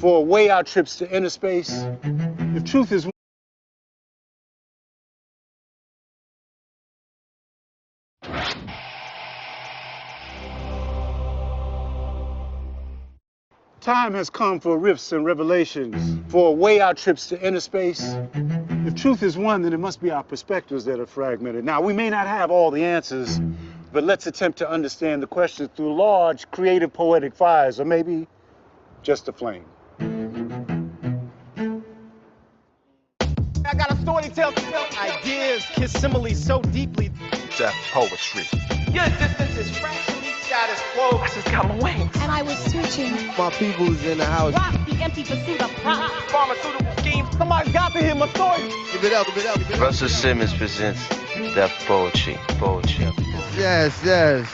for way-out trips to inner space. If truth is time has come for rifts and revelations, for way-out trips to inner space. If truth is one, then it must be our perspectives that are fragmented. Now, we may not have all the answers, but let's attempt to understand the questions through large, creative, poetic fires, or maybe just a flame. I got a story to tell. Ideas kiss similes so deeply. Deaf poetry. Your existence is fractionally status quo. I just got my wings. And I was searching. My people's in the house. Rock the empty pursuit of pride. Pharmaceutical schemes. Somebody's got to hear my story. Give it up, give it up, give it up. Russell Simmons presents Deaf Poetry. Yes.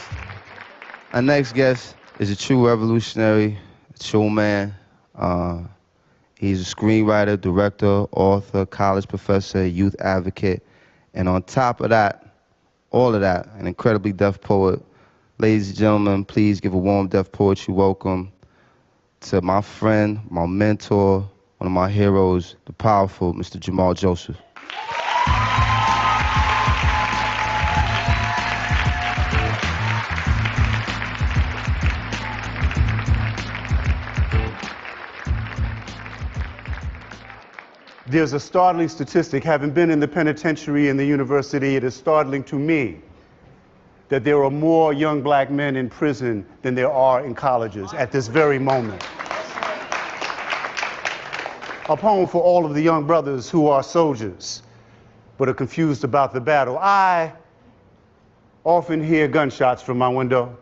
Our next guest is a true revolutionary, a true man. He's a screenwriter, director, author, college professor, youth advocate, and on top of that, all of that, an incredibly deaf poet. Ladies and gentlemen, please give a warm deaf poetry welcome to my friend, my mentor, one of my heroes, the powerful Mr. Jamal Joseph. There's a startling statistic. Having been in the penitentiary and the university, it is startling to me that there are more young black men in prison than there are in colleges at this very moment. A poem for all of the young brothers who are soldiers but are confused about the battle. I often hear gunshots from my window.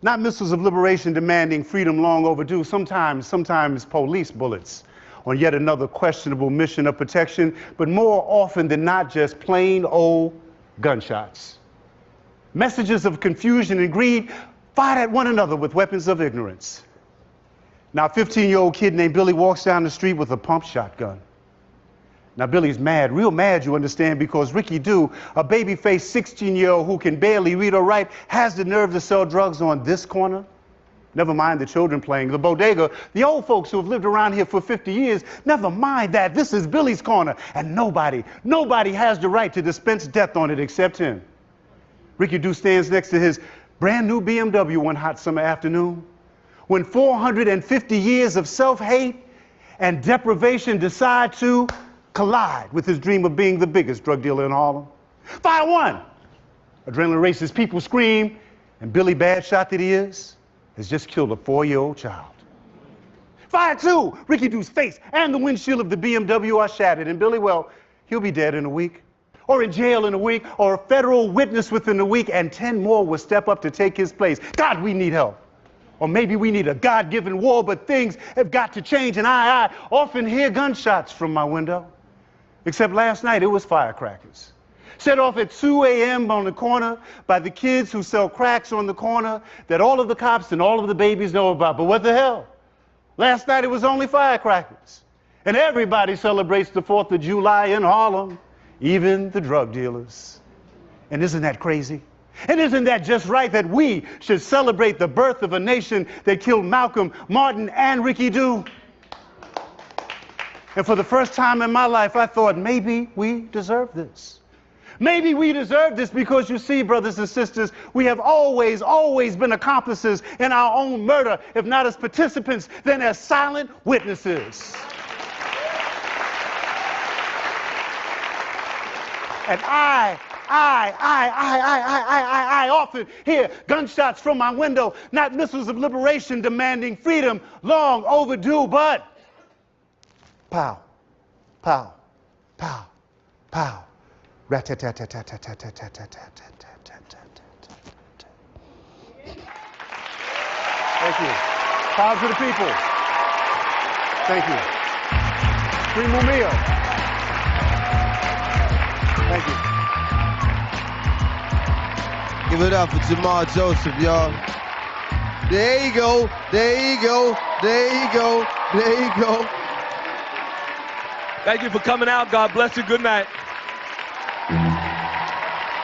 Not missiles of liberation demanding freedom long overdue, sometimes police bullets on yet another questionable mission of protection, but more often than not, just plain old gunshots. Messages of confusion and greed fired at one another with weapons of ignorance. Now, a 15-year-old kid named Billy walks down the street with a pump shotgun. Now, Billy's mad, real mad, you understand, because Ricky Dew, a baby-faced 16-year-old who can barely read or write, has the nerve to sell drugs on this corner. Never mind the children playing, the bodega, the old folks who have lived around here for 50 years. Never mind that. This is Billy's corner, and nobody has the right to dispense death on it except him. Ricky Dew stands next to his brand new BMW one hot summer afternoon when 450 years of self-hate and deprivation decide to collide with his dream of being the biggest drug dealer in Harlem. Fire one! Adrenaline races, people scream, and Billy, bad shot that he is, has just killed a 4-year-old child. Fire two! Ricky Dew's face and the windshield of the BMW are shattered, and Billy, well, he'll be dead in a week, or in jail in a week, or a federal witness within a week, and 10 more will step up to take his place. God, we need help. Or maybe we need a God-given war, but things have got to change, and I often hear gunshots from my window. Except last night, it was firecrackers. Set off at 2 a.m. on the corner by the kids who sell cracks on the corner that all of the cops and all of the babies know about. But what the hell? Last night it was only firecrackers. And everybody celebrates the 4th of July in Harlem, even the drug dealers. And isn't that crazy? And isn't that just right that we should celebrate the birth of a nation that killed Malcolm, Martin, and Ricky Dew? And for the first time in my life, I thought maybe we deserve this. Maybe we deserve this because, you see, brothers and sisters, we have always been accomplices in our own murder, if not as participants, then as silent witnesses. And I often hear gunshots from my window, not missiles of liberation demanding freedom long overdue, but pow, pow, pow, pow. Thank you. Power to the people. Thank you. Primo mio. Thank you. Give it up for Jamal Joseph, y'all. There you go, there you go, there you go, there you go. Thank you for coming out. God bless you. Good night.